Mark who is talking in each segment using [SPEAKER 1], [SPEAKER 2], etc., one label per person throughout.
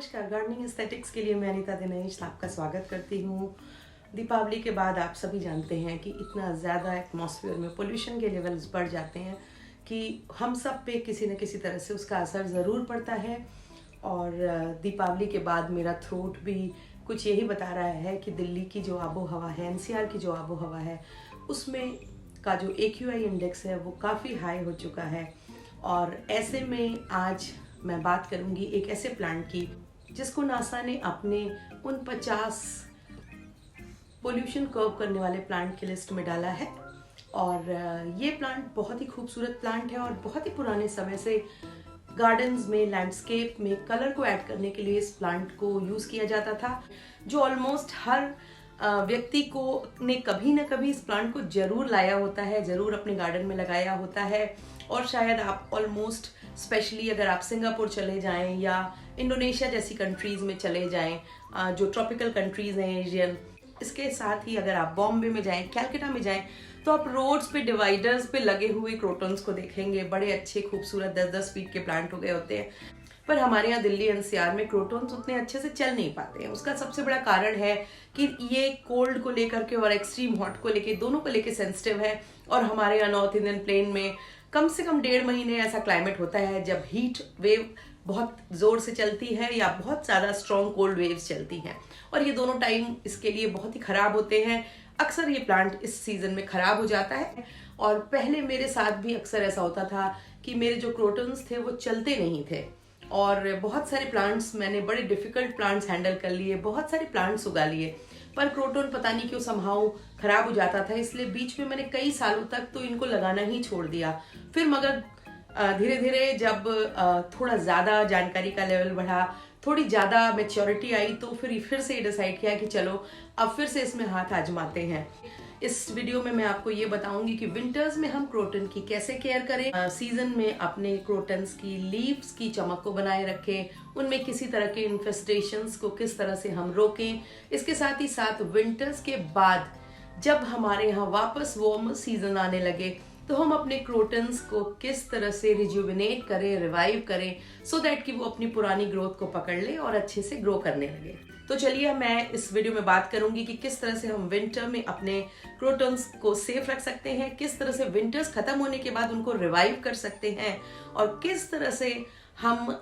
[SPEAKER 1] नमस्कार, gardening aesthetics के लिए मैं अनीता दिनेश आपका स्वागत करती हूँ। दीपावली के बाद आप सभी जानते हैं कि इतना ज़्यादा एटमॉस्फेयर में पोल्यूशन के लेवल्स बढ़ जाते हैं कि हम सब पे किसी न किसी तरह से उसका असर ज़रूर पड़ता है। और दीपावली के बाद मेरा थ्रोट भी कुछ यही बता रहा है कि दिल्ली की जो आबो हवा है, एनसीआर की जो आबो हवा है, उसमें का जो AQI इंडेक्स है वो काफ़ी हाई हो चुका है। और ऐसे में आज मैं बात करूंगी एक ऐसे प्लांट की जिसको नासा ने अपने उन 50 पोल्यूशन कर्व करने वाले प्लांट की लिस्ट में डाला है। और ये प्लांट बहुत ही खूबसूरत प्लांट है और बहुत ही पुराने समय से गार्डन्स में, लैंडस्केप में कलर को ऐड करने के लिए इस प्लांट को यूज़ किया जाता था, जो ऑलमोस्ट हर व्यक्ति को ने कभी ना कभी इस प्लांट को जरूर लाया होता है, जरूर अपने गार्डन में लगाया होता है। और शायद आप ऑलमोस्ट स्पेशली अगर आप सिंगापुर चले जाएं या इंडोनेशिया जैसी कंट्रीज में चले जाएं, जो ट्रॉपिकल कंट्रीज हैं एशियन, इसके साथ ही अगर आप बॉम्बे में जाएं, कैलकाटा में जाएं, तो आप रोड्स पे डिवाइडर्स पे लगे हुए क्रोटन्स को देखेंगे। बड़े अच्छे खूबसूरत 10-10 फीट के प्लांट हो गए होते हैं। पर हमारे यहाँ दिल्ली एनसीआर में क्रोटन्स उतने अच्छे से चल नहीं पाते हैं। उसका सबसे बड़ा कारण है कि ये कोल्ड को लेकर के और एक्सट्रीम हॉट को लेके, दोनों को लेके सेंसिटिव है। और हमारे यहाँ नॉर्थ इंडियन प्लेन में कम से कम 1.5 महीने ऐसा क्लाइमेट होता है जब हीट वेव बहुत जोर से चलती है या बहुत ज़्यादा स्ट्रॉन्ग कोल्ड वेव्स चलती हैं। और ये दोनों टाइम इसके लिए बहुत ही ख़राब होते हैं। अक्सर ये प्लांट इस सीज़न में ख़राब हो जाता है। और पहले मेरे साथ भी अक्सर ऐसा होता था कि मेरे जो क्रोटन्स थे वो चलते नहीं थे। और बहुत सारे प्लांट्स मैंने, बड़े डिफ़िकल्ट प्लांट्स हैंडल कर लिए, बहुत सारे प्लांट्स उगा लिए, पर क्रोटन पता नहीं क्यों समहाउ खराब हो जाता था। इसलिए बीच में मैंने कई सालों तक तो इनको लगाना ही छोड़ दिया। फिर मगर धीरे धीरे जब थोड़ा ज़्यादा जानकारी का लेवल बढ़ा, थोड़ी ज़्यादा मैच्योरिटी आई, तो फिर से डिसाइड किया कि चलो अब फिर से इसमें हाथ आजमाते हैं। इस वीडियो में मैं आपको ये बताऊंगी कि विंटर्स में हम क्रोटन की कैसे केयर करें, सीजन में अपने क्रोटन्स की लीव्स की चमक को बनाए रखें, उनमें किसी तरह के इन्फेस्टेशंस को किस तरह से हम रोकें। इसके साथ ही साथ विंटर्स के बाद जब हमारे यहाँ वापस वार्म सीजन आने लगे तो हम अपने क्रोटन्स को किस तरह से रिजुविनेट करें, रिवाइव करें, सो दैट कि वो अपनी पुरानी ग्रोथ को पकड़ ले और अच्छे से ग्रो करने लगे। तो चलिए मैं इस वीडियो में बात करूंगी कि किस तरह से हम विंटर में अपने क्रोटन्स को सेफ रख सकते हैं, किस तरह से विंटर्स खत्म होने के बाद उनको रिवाइव कर सकते हैं, और किस तरह से हम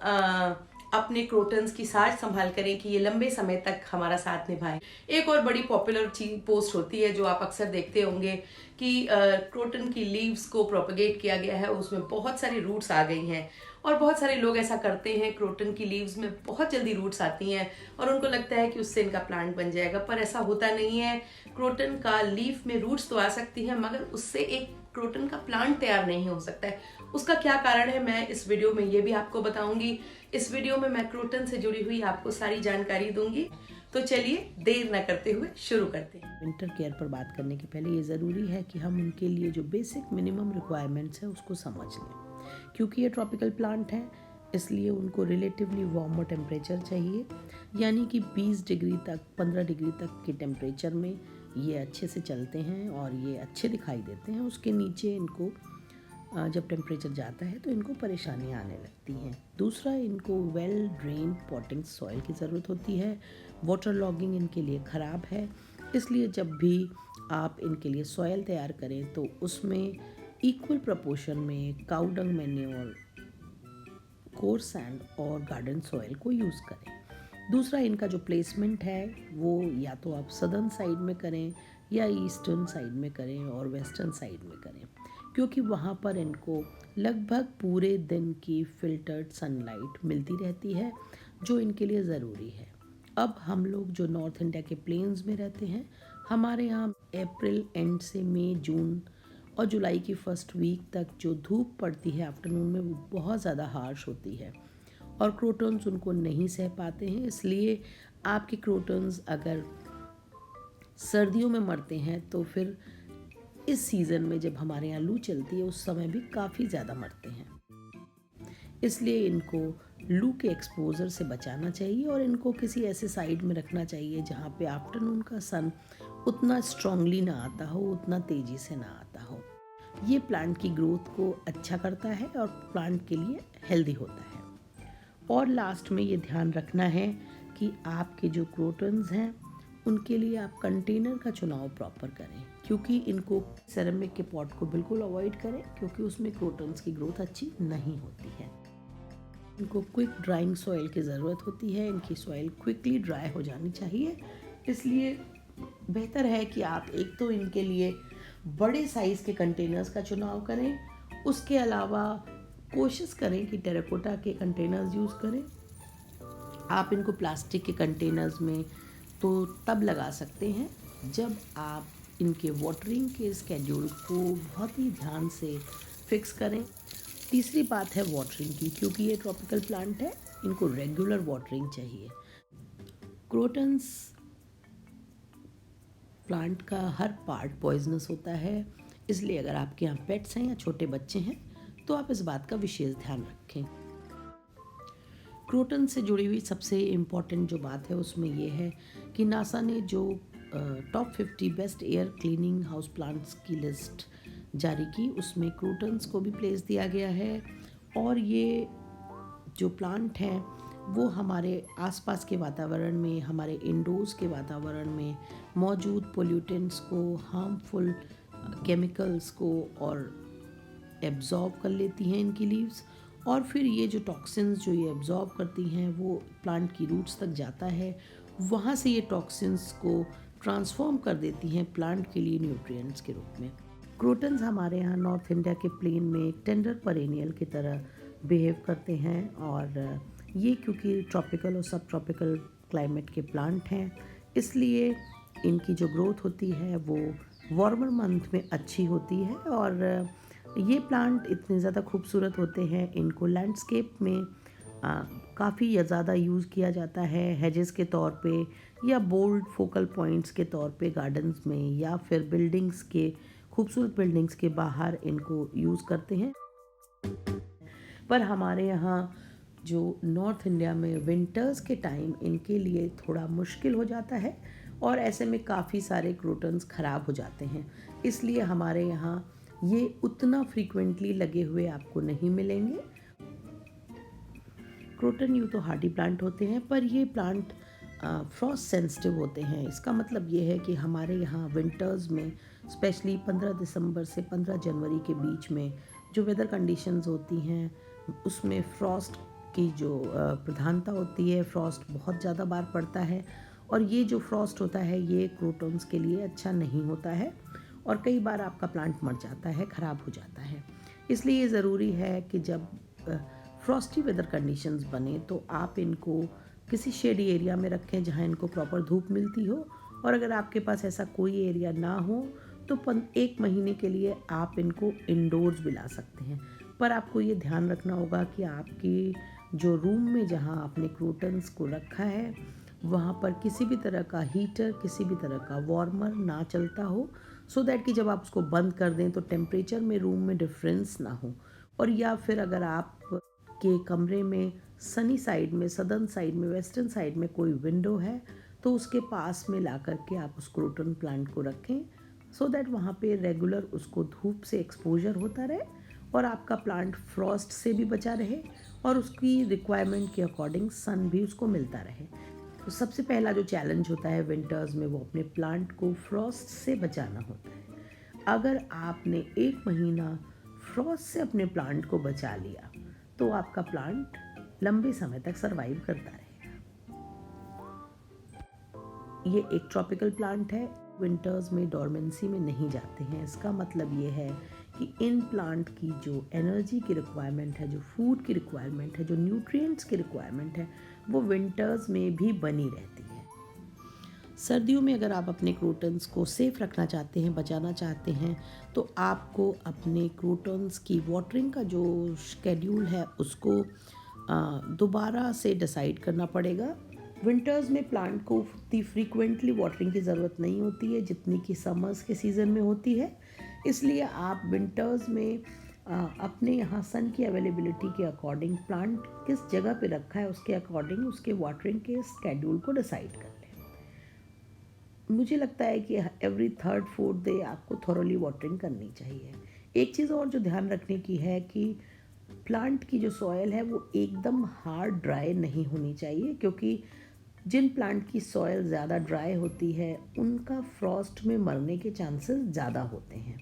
[SPEAKER 1] अपने क्रोटन्स की साज संभाल करें कि ये लंबे समय तक हमारा साथ निभाएं। एक और बड़ी पॉपुलर चीज पोस्ट होती है जो आप अक्सर देखते होंगे कि क्रोटन की लीव्स को प्रोपगेट किया गया है, उसमें बहुत सारी रूट्स आ गई हैं। और बहुत सारे लोग ऐसा करते हैं, क्रोटन की लीव्स में बहुत जल्दी रूट्स आती हैं और उनको लगता है कि उससे इनका प्लांट बन जाएगा, पर ऐसा होता नहीं है। क्रोटन का लीफ में रूट्स तो आ सकती हैं, मगर उससे एक क्रोटन का प्लांट तैयार नहीं हो सकता है। उसका क्या कारण है मैं इस वीडियो में ये भी आपको बताऊंगी। इस वीडियो में मैं क्रोटन से जुड़ी हुई आपको सारी जानकारी दूंगी। तो चलिए देर न करते हुए शुरू करते हैं।
[SPEAKER 2] विंटर केयर पर बात करने के पहले ये ज़रूरी है कि हम उनके लिए जो बेसिक मिनिमम रिक्वायरमेंट्स है उसको समझ लें। क्योंकि ये ट्रॉपिकल प्लांट है, इसलिए उनको रिलेटिवली वार्मर टेम्परेचर चाहिए, यानी कि 20 डिग्री तक, 15 डिग्री तक के टेम्परेचर में ये अच्छे से चलते हैं और ये अच्छे दिखाई देते हैं। उसके नीचे इनको जब टेम्परेचर जाता है तो इनको परेशानियाँ आने लगती हैं। दूसरा, इनको वेल ड्रेन पॉटिंग सॉइल की ज़रूरत होती है। वाटर लॉगिंग इनके लिए ख़राब है, इसलिए जब भी आप इनके लिए सॉइल तैयार करें तो उसमें इक्वल प्रपोर्शन में काऊ डंग मैन्योर, कोर्स सैंड और गार्डन सॉइल को यूज़ करें। दूसरा, इनका जो प्लेसमेंट है वो या तो आप सदर्न साइड में करें या ईस्टर्न साइड में करें और वेस्टर्न साइड में करें, क्योंकि वहाँ पर इनको लगभग पूरे दिन की फिल्टर्ड सनलाइट मिलती रहती है, जो इनके लिए ज़रूरी है। अब हम लोग जो नॉर्थ इंडिया के प्लेन्स में रहते हैं, हमारे यहाँ अप्रैल एंड से मई, जून और जुलाई की फर्स्ट वीक तक जो धूप पड़ती है आफ्टरनून में, वो बहुत ज़्यादा हार्श होती है और क्रोटन्स उनको नहीं सह पाते हैं। इसलिए आपके क्रोटन्स अगर सर्दियों में मरते हैं तो फिर इस सीज़न में जब हमारे यहाँ लू चलती है उस समय भी काफ़ी ज़्यादा मरते हैं। इसलिए इनको लू के एक्सपोजर से बचाना चाहिए और इनको किसी ऐसे साइड में रखना चाहिए जहाँ पे आफ्टरनून का सन उतना स्ट्रांगली ना आता हो, उतना तेज़ी से ना आता हो। ये प्लांट की ग्रोथ को अच्छा करता है और प्लांट के लिए हेल्दी होता है। और लास्ट में ये ध्यान रखना है कि आपके जो क्रोटन्स हैं उनके लिए आप कंटेनर का चुनाव प्रॉपर करें, क्योंकि इनको सेरेमिक के पॉट को बिल्कुल अवॉइड करें, क्योंकि उसमें क्रोटन्स की ग्रोथ अच्छी नहीं होती है। इनको क्विक ड्राइंग सॉइल की ज़रूरत होती है, इनकी सॉइल क्विकली ड्राई हो जानी चाहिए। इसलिए बेहतर है कि आप एक तो इनके लिए बड़े साइज़ के कंटेनर्स का चुनाव करें, उसके अलावा कोशिश करें कि टेराकोटा के कंटेनर्स यूज़ करें। आप इनको प्लास्टिक के कंटेनर्स में तो तब लगा सकते हैं जब आप इनके वाटरिंग के स्केड्यूल को बहुत ही ध्यान से फिक्स करें। तीसरी बात है वाटरिंग की, क्योंकि ये ट्रॉपिकल प्लांट है, इनको रेगुलर वाटरिंग चाहिए। क्रोटन्स प्लांट का हर पार्ट पॉइजनस होता है, इसलिए अगर आपके यहाँ पेट्स हैं या छोटे बच्चे हैं तो आप इस बात का विशेष ध्यान रखें। क्रोटन से जुड़ी हुई सबसे इम्पॉर्टेंट जो बात है उसमें ये है कि नासा ने जो top 50 best air cleaning house plants की लिस्ट जारी की, उसमें क्रोटन्स को भी प्लेस दिया गया है। और ये जो प्लांट हैं वो हमारे आसपास के वातावरण में, हमारे इंडोर्स के वातावरण में मौजूद पोल्यूटेंट्स को, हार्मफुल केमिकल्स को और एब्जॉर्ब कर लेती हैं इनकी लीव्स, और फिर ये जो टॉक्सिन्स जो ये एब्जॉर्ब करती हैं वो प्लांट की रूट्स तक जाता है, वहाँ से ये टॉक्सिन्स को ट्रांसफॉर्म कर देती हैं प्लांट के लिए न्यूट्रिएंट्स के रूप में। क्रोटन्स हमारे यहाँ नॉर्थ इंडिया के प्लेन में एक टेंडर पेरेनियल की तरह बिहेव करते हैं, और ये क्योंकि ट्रॉपिकल और सब ट्रॉपिकल क्लाइमेट के प्लांट हैं, इसलिए इनकी जो ग्रोथ होती है वो वार्मर मंथ में अच्छी होती है। और ये प्लांट इतने ज़्यादा खूबसूरत होते हैं, इनको लैंडस्केप में काफ़ी ज़्यादा यूज़ किया जाता है, हेजेस के तौर पे या बोल्ड फोकल पॉइंट्स के तौर पे गार्डन्स में, या फिर बिल्डिंग्स के खूबसूरत बिल्डिंग्स के बाहर इनको यूज़ करते हैं। पर हमारे यहाँ जो नॉर्थ इंडिया में विंटर्स के टाइम इनके लिए थोड़ा मुश्किल हो जाता है, और ऐसे में काफ़ी सारे क्रोटन्स ख़राब हो जाते हैं, इसलिए हमारे यहाँ ये उतना फ्रीक्वेंटली लगे हुए आपको नहीं मिलेंगे। क्रोटन यूँ तो हार्डी प्लांट होते हैं, पर ये प्लांट फ्रॉस्ट सेंसिटिव होते हैं। इसका मतलब ये है कि हमारे यहाँ विंटर्स में स्पेशली 15 दिसंबर से 15 जनवरी के बीच में जो वेदर कंडीशंस होती हैं उसमें फ्रॉस्ट की जो प्रधानता होती है, फ्रॉस्ट बहुत ज़्यादा बार पड़ता है, और ये जो फ्रॉस्ट होता है ये क्रोटन्स के लिए अच्छा नहीं होता है, और कई बार आपका प्लांट मर जाता है, ख़राब हो जाता है। इसलिए ये ज़रूरी है कि जब फ्रॉस्टी वेदर कंडीशंस बने तो आप इनको किसी शेडी एरिया में रखें जहाँ इनको प्रॉपर धूप मिलती हो, और अगर आपके पास ऐसा कोई एरिया ना हो तो 1 महीने के लिए आप इनको इंडोर्स भी ला सकते हैं। पर आपको ये ध्यान रखना होगा कि आपकी जो रूम में जहाँ आपने क्रोटन्स को रखा है वहाँ पर किसी भी तरह का हीटर, किसी भी तरह का वार्मर ना चलता हो, सो दैट कि जब आप उसको बंद कर दें तो टेम्परेचर में रूम में डिफरेंस ना हो। और या फिर अगर आप के कमरे में सनी साइड में, सदर्न साइड में, वेस्टर्न साइड में कोई विंडो है तो उसके पास में ला करके आप उस क्रोटन प्लांट को रखें, सो दैट वहाँ पे रेगुलर उसको धूप से एक्सपोजर होता रहे और आपका प्लांट फ्रॉस्ट से भी बचा रहे और उसकी रिक्वायरमेंट के अकॉर्डिंग सन भी उसको मिलता रहे। तो सबसे पहला जो चैलेंज होता है विंटर्स में वो अपने प्लांट को फ्रॉस्ट से बचाना होता है। अगर आपने 1 महीना फ्रॉस्ट से अपने प्लांट को बचा लिया तो आपका प्लांट लंबे समय तक सरवाइव करता रहेगा। ये एक ट्रॉपिकल प्लांट है, विंटर्स में डोरमेंसी में नहीं जाते हैं। इसका मतलब ये है कि इन प्लांट की जो एनर्जी की रिक्वायरमेंट है, जो फूड की रिक्वायरमेंट है, जो न्यूट्रिएंट्स की रिक्वायरमेंट है, वो विंटर्स में भी बनी रहती है। सर्दियों में अगर आप अपने क्रोटन्स को सेफ रखना चाहते हैं, बचाना चाहते हैं, तो आपको अपने क्रोटन्स की वाटरिंग का जो शेड्यूल है उसको दोबारा से डिसाइड करना पड़ेगा। विंटर्स में प्लांट को उतनी फ्रीक्वेंटली वाटरिंग की ज़रूरत नहीं होती है जितनी कि समर्स के सीज़न में होती है, इसलिए आप विंटर्स में अपने यहाँ सन की अवेलेबिलिटी के अकॉर्डिंग प्लांट किस जगह पे रखा है उसके अकॉर्डिंग उसके वाटरिंग के स्केड्यूल को डिसाइड कर लें। मुझे लगता है कि एवरी 3rd 4th डे आपको थॉरोली वाटरिंग करनी चाहिए। एक चीज़ और जो ध्यान रखने की है कि प्लांट की जो सॉयल है वो एकदम हार्ड ड्राई नहीं होनी चाहिए, क्योंकि जिन प्लांट की सॉयल ज़्यादा ड्राई होती है उनका फ्रॉस्ट में मरने के चांसेस ज़्यादा होते हैं।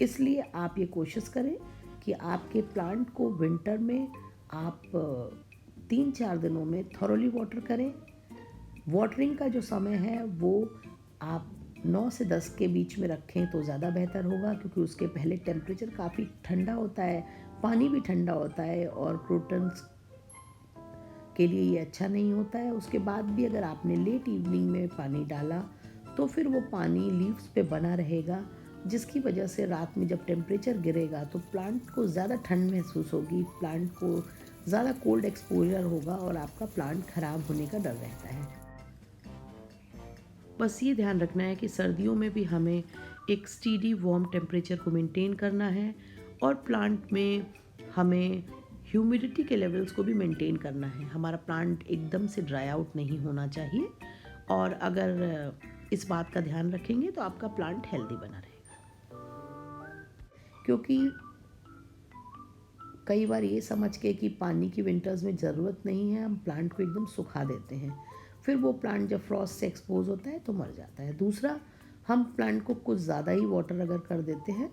[SPEAKER 2] इसलिए आप ये कोशिश करें कि आपके प्लांट को विंटर में आप 3-4 दिनों में थॉरोली वाटर करें। वाटरिंग का जो समय है वो आप 9 से 10 के बीच में रखें तो ज़्यादा बेहतर होगा, क्योंकि उसके पहले टेम्परेचर काफ़ी ठंडा होता है, पानी भी ठंडा होता है और क्रोटन्स के लिए ये अच्छा नहीं होता है। उसके बाद भी अगर आपने लेट इवनिंग में पानी डाला तो फिर वो पानी लीव्स पे बना रहेगा, जिसकी वजह से रात में जब टेम्परेचर गिरेगा तो प्लांट को ज़्यादा ठंड महसूस होगी, प्लांट को ज़्यादा कोल्ड एक्सपोजर होगा और आपका प्लांट ख़राब होने का डर रहता है। बस ये ध्यान रखना है कि सर्दियों में भी हमें एक स्टीडी वार्म टेम्परेचर को मेंटेन करना है और प्लांट में हमें ह्यूमिडिटी के लेवल्स को भी मेंटेन करना है। हमारा प्लांट एकदम से ड्राई आउट नहीं होना चाहिए, और अगर इस बात का ध्यान रखेंगे तो आपका प्लांट हेल्दी बना रहेगा। क्योंकि कई बार ये समझ के कि पानी की विंटर्स में ज़रूरत नहीं है, हम प्लांट को एकदम सुखा देते हैं, फिर वो प्लांट जब फ्रॉस्ट से एक्सपोज होता है तो मर जाता है। दूसरा, हम प्लांट को कुछ ज़्यादा ही वाटर अगर कर देते हैं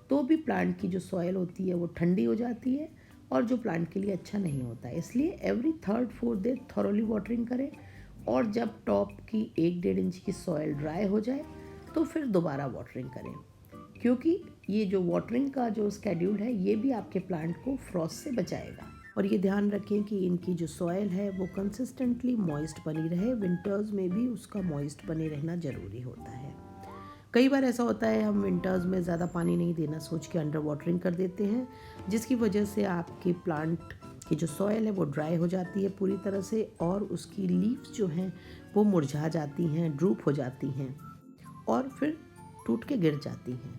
[SPEAKER 2] तो भी प्लांट की जो सॉयल होती है वो ठंडी हो जाती है और जो प्लांट के लिए अच्छा नहीं होता है। इसलिए एवरी 3-4 डे थॉरोली वाटरिंग करें, और जब टॉप की 1-1.5 इंच की सॉयल ड्राई हो जाए तो फिर दोबारा वाटरिंग करें, क्योंकि ये जो वाटरिंग का जो स्केड्यूल है ये भी आपके प्लांट को फ्रॉस्ट से बचाएगा। और ये ध्यान रखें कि इनकी जो सॉयल है वो कंसिस्टेंटली मॉइस्ट बनी रहे, विंटर्स में भी उसका मॉइस्ट बने रहना ज़रूरी होता है। कई बार ऐसा होता है हम विंटर्स में ज़्यादा पानी नहीं देना सोच के अंडर वाटरिंग कर देते हैं, जिसकी वजह से आपके प्लांट की जो सॉयल है वो ड्राई हो जाती है पूरी तरह से, और उसकी लीव्स जो हैं वो मुरझा जाती हैं, ड्रूप हो जाती हैं और फिर टूट के गिर जाती हैं।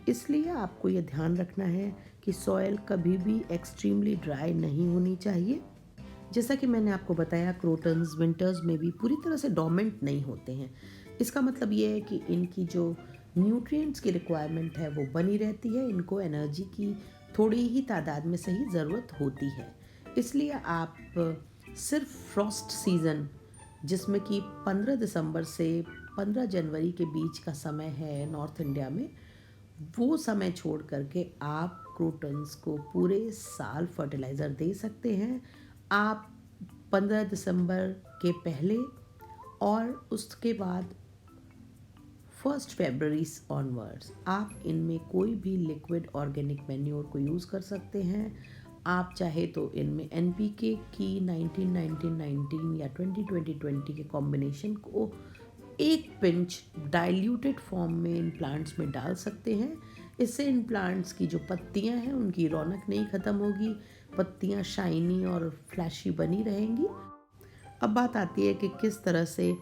[SPEAKER 2] इसलिए आपको ये ध्यान रखना है कि सॉयल कभी भी एक्सट्रीमली ड्राई नहीं होनी चाहिए। जैसा कि मैंने आपको बताया, क्रोटन्स विंटर्स में भी पूरी तरह से डोमेंट नहीं होते हैं। इसका मतलब ये है कि इनकी जो न्यूट्रिएंट्स की रिक्वायरमेंट है वो बनी रहती है, इनको एनर्जी की थोड़ी ही तादाद में से ही ज़रूरत होती है। इसलिए आप सिर्फ फ्रॉस्ट सीज़न, जिसमें कि 15 दिसंबर से 15 जनवरी के बीच का समय है नॉर्थ इंडिया में, वो समय छोड़ करके आप क्रोटन्स को पूरे साल फर्टिलाइज़र दे सकते हैं। आप 15 दिसंबर के पहले और उसके बाद 1 फरवरी ऑनवर्ड्स आप इनमें कोई भी लिक्विड ऑर्गेनिक मैन्योर को यूज़ कर सकते हैं। आप चाहे तो इनमें NPK की 19-19-19 या 20-20-20 के कॉम्बिनेशन को एक पिंच डाइल्यूटेड फॉर्म में इन प्लांट्स में डाल सकते हैं। इससे इन प्लांट्स की जो पत्तियां हैं उनकी रौनक नहीं ख़त्म होगी, पत्तियां शाइनी और फ्लैशी बनी रहेंगी। अब बात आती है कि किस तरह से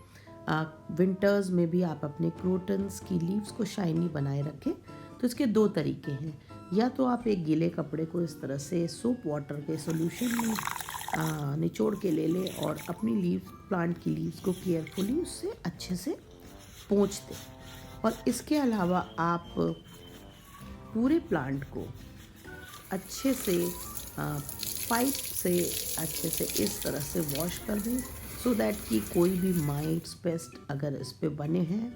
[SPEAKER 2] विंटर्स में भी आप अपने क्रोटन्स की लीव्स को शाइनी बनाए रखें। तो इसके 2 तरीके हैं। या तो आप एक गीले कपड़े को इस तरह से सोप वाटर के सॉल्यूशन में निचोड़ के ले लें और अपनी लीव्स, प्लांट की लीव्स को केयरफुली उससे अच्छे से पोंछ दें। और इसके अलावा आप पूरे प्लांट को अच्छे से पाइप से अच्छे से इस तरह से वॉश कर दें, सो दैट कि कोई भी माइट्स, पेस्ट अगर इस पे बने हैं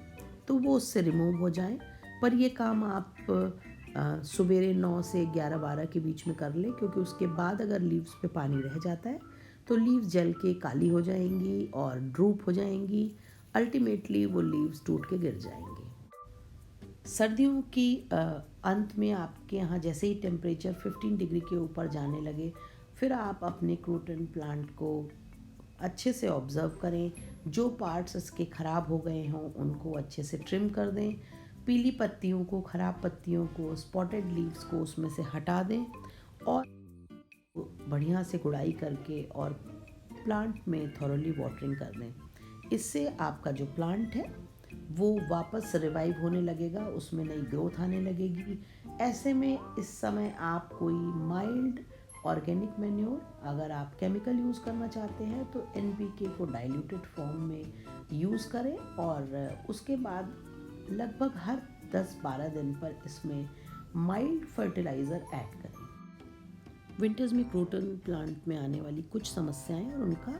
[SPEAKER 2] तो वो उससे रिमूव हो जाए। पर ये काम आप सवेरे 9 से 11-12 के बीच में कर लें, क्योंकि उसके बाद अगर लीव्स पे पानी रह जाता है तो लीव्स जल के काली हो जाएंगी और ड्रूप हो जाएंगी, अल्टीमेटली वो लीव्स टूट के गिर जाएंगी। सर्दियों की अंत में आपके यहाँ जैसे ही टेम्परेचर 15 डिग्री के ऊपर जाने लगे, फिर आप अपने क्रोटन प्लांट को अच्छे से ऑब्ज़र्व करें। जो पार्ट्स इसके ख़राब हो गए हों उनको अच्छे से ट्रिम कर दें, पीली पत्तियों को, ख़राब पत्तियों को, स्पॉटेड लीव्स को उसमें से हटा दें और बढ़िया से गुड़ाई करके और प्लांट में थॉरोली वाटरिंग कर दें। इससे आपका जो प्लांट है वो वापस रिवाइव होने लगेगा, उसमें नई ग्रोथ आने लगेगी। ऐसे में इस समय आप कोई माइल्ड ऑर्गेनिक मैन्योर, अगर आप केमिकल यूज़ करना चाहते हैं तो NPK को डाइल्यूटेड फॉर्म में यूज़ करें और उसके बाद लगभग हर 10-12 दिन पर इसमें माइल्ड फर्टिलाइज़र ऐड करें। विंटर्स में क्रोटन प्लांट में आने वाली कुछ समस्याएं और उनका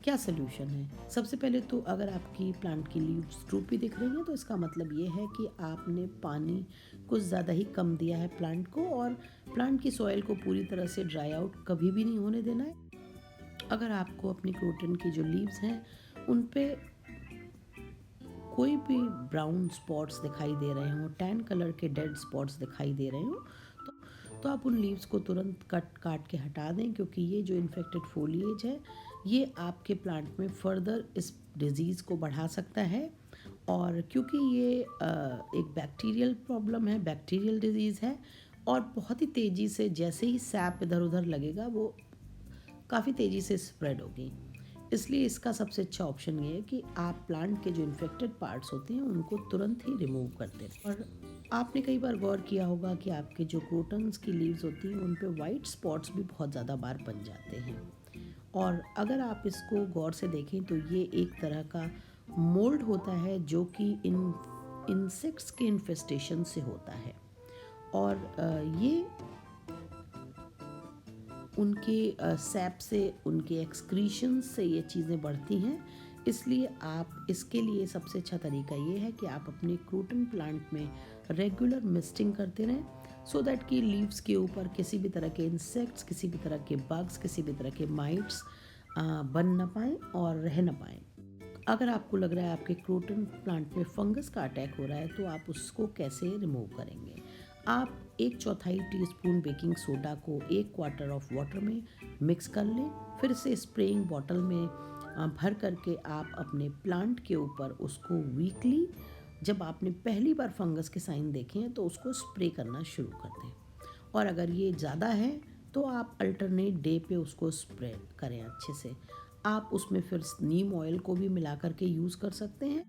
[SPEAKER 2] क्या सलूशन है। सबसे पहले तो अगर आपकी प्लांट की लीव्स ड्रूपी दिख रही हैं तो इसका मतलब ये है कि आपने पानी कुछ ज़्यादा ही कम दिया है प्लांट को, और प्लांट की सॉइल को पूरी तरह से ड्राई आउट कभी भी नहीं होने देना है। अगर आपको अपनी क्रोटन की जो लीव्स हैं उन पे कोई भी ब्राउन स्पॉट्स दिखाई दे रहे हों, टैन कलर के डेड स्पॉट्स दिखाई दे रहे हों, तो आप उन लीव्स को तुरंत काट के हटा दें, क्योंकि ये जो इन्फेक्टेड फोलिएज है ये आपके प्लांट में फर्दर इस डिजीज़ को बढ़ा सकता है। और क्योंकि ये एक बैक्टीरियल प्रॉब्लम है, बैक्टीरियल डिजीज़ है, और बहुत ही तेज़ी से जैसे ही सैप इधर उधर लगेगा वो काफ़ी तेज़ी से स्प्रेड होगी। इसलिए इसका सबसे अच्छा ऑप्शन ये है कि आप प्लांट के जो इन्फेक्टेड पार्ट्स होते हैं उनको तुरंत ही रिमूव कर दें। और आपने कई बार गौर किया होगा कि आपके जो क्रोटन्स की लीव्स होती हैं उन पे वाइट स्पॉट्स भी बहुत ज़्यादा बार बन जाते हैं। और अगर आप इसको गौर से देखें तो ये एक तरह का मोल्ड होता है जो कि इंसेक्ट्स के इन्फेस्टेशन से होता है, और ये उनके सैप से, उनके एक्सक्रीशन से ये चीज़ें बढ़ती हैं। इसलिए आप इसके लिए सबसे अच्छा तरीका ये है कि आप अपने क्रोटन प्लांट में रेगुलर मिस्टिंग करते रहें, सो दैट कि लीव्स के ऊपर किसी भी तरह के इंसेक्ट्स, किसी भी तरह के बग्स, किसी भी तरह के माइट्स बन ना पाएँ और रह ना पाएँ। अगर आपको लग रहा है आपके क्रोटन प्लांट में फंगस का अटैक हो रहा है तो आप उसको कैसे रिमूव करेंगे। आप 1/4 टीस्पून बेकिंग सोडा को 1 क्वार्टर ऑफ वाटर में मिक्स कर लें, फिर से स्प्रेइंग बॉटल में भर करके आप अपने प्लांट के ऊपर उसको वीकली, जब आपने पहली बार फंगस के साइन देखे हैं तो उसको स्प्रे करना शुरू कर दें। और अगर ये ज़्यादा है तो आप अल्टरनेट डे पे उसको स्प्रे करें अच्छे से। आप उसमें फिर नीम ऑयल को भी मिला करके यूज़ कर सकते हैं।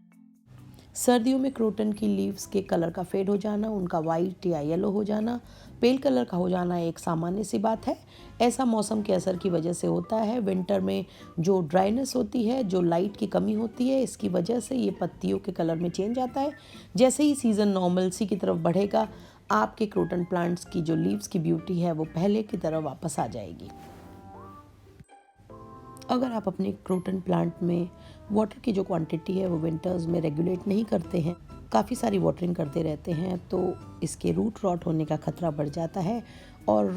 [SPEAKER 2] सर्दियों में क्रोटन की लीव्स के कलर का फेड हो जाना, उनका वाइट या येलो हो जाना, पेल कलर का हो जाना एक सामान्य सी बात है। ऐसा मौसम के असर की वजह से होता है। विंटर में जो ड्राइनेस होती है, जो लाइट की कमी होती है, इसकी वजह से ये पत्तियों के कलर में चेंज आता है। जैसे ही सीज़न नॉर्मलसी की तरफ बढ़ेगा, आपके क्रोटन प्लांट्स की जो लीव्स की ब्यूटी है वो पहले की तरह वापस आ जाएगी। अगर आप अपने क्रोटन प्लांट में वाटर की जो क्वांटिटी है वो विंटर्स में रेगुलेट नहीं करते हैं, काफ़ी सारी वाटरिंग करते रहते हैं, तो इसके रूट रॉट होने का खतरा बढ़ जाता है। और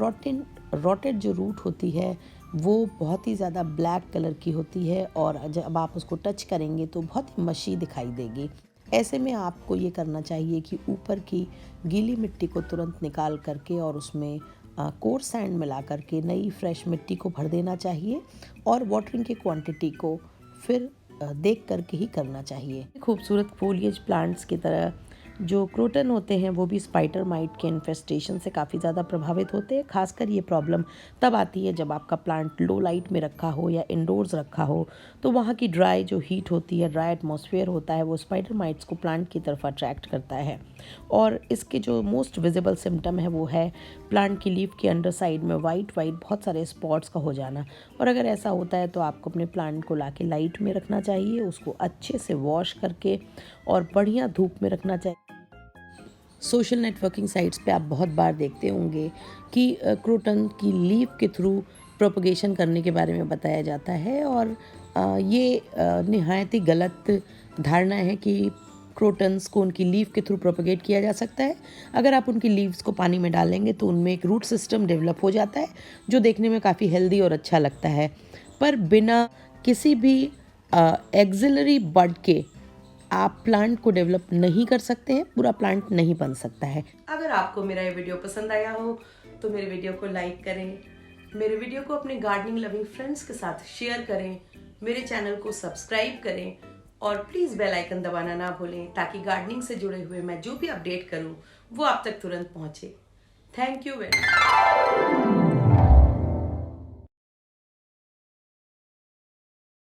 [SPEAKER 2] रॉटेड जो रूट होती है वो बहुत ही ज़्यादा ब्लैक कलर की होती है, और जब आप उसको टच करेंगे तो बहुत ही मशी दिखाई देगी। ऐसे में आपको ये करना चाहिए कि ऊपर की गीली मिट्टी को तुरंत निकाल करके और उसमें कोर्स सैंड मिला करके नई फ्रेश मिट्टी को भर देना चाहिए, और वाटरिंग की क्वांटिटी को फिर देख करके ही करना चाहिए। खूबसूरत फोलिएज प्लांट्स की तरह जो क्रोटन होते हैं वो भी स्पाइडर माइट के इन्फेस्टेशन से काफ़ी ज़्यादा प्रभावित होते हैं। खासकर ये प्रॉब्लम तब आती है जब आपका प्लांट लो लाइट में रखा हो या इंडोर्स रखा हो, तो वहाँ की ड्राई जो हीट होती है, ड्राई एटमॉस्फेयर होता है, वो स्पाइडर माइट्स को प्लांट की तरफ अट्रैक्ट करता है। और इसके जो मोस्ट विजिबल सिम्टम है वो है प्लांट की लीफ के अंडर साइड में वाइट बहुत सारे स्पॉट्स का हो जाना। और अगर ऐसा होता है तो आपको अपने प्लांट को लाके लाइट में रखना चाहिए, उसको अच्छे से वॉश करके और बढ़िया धूप में रखना चाहिए। सोशल नेटवर्किंग साइट्स पे आप बहुत बार देखते होंगे कि क्रोटन की लीफ के थ्रू प्रोपगेशन करने के बारे में बताया जाता है, और ये निहायत ही गलत धारणा है कि क्रोटन्स को उनकी लीफ के थ्रू प्रोपगेट किया जा सकता है। अगर आप उनकी लीव्स को पानी में डालेंगे तो उनमें एक रूट सिस्टम डेवलप हो जाता है जो देखने में काफ़ी हेल्दी और अच्छा लगता है, पर बिना किसी भी एक्सिलरी बड के आप प्लांट को डेवलप नहीं कर सकते हैं, पूरा प्लांट नहीं बन सकता है।
[SPEAKER 1] अगर आपको मेरा ये वीडियो पसंद आया हो तो मेरे वीडियो को लाइक करें, मेरे वीडियो को अपने गार्डनिंग लविंग फ्रेंड्स के साथ शेयर करें, मेरे चैनल को सब्सक्राइब करें, और प्लीज़ बेल आइकन दबाना ना भूलें ताकि गार्डनिंग से जुड़े हुए मैं जो भी अपडेट करूं वो आप तक तुरंत पहुंचे। Thank you very much.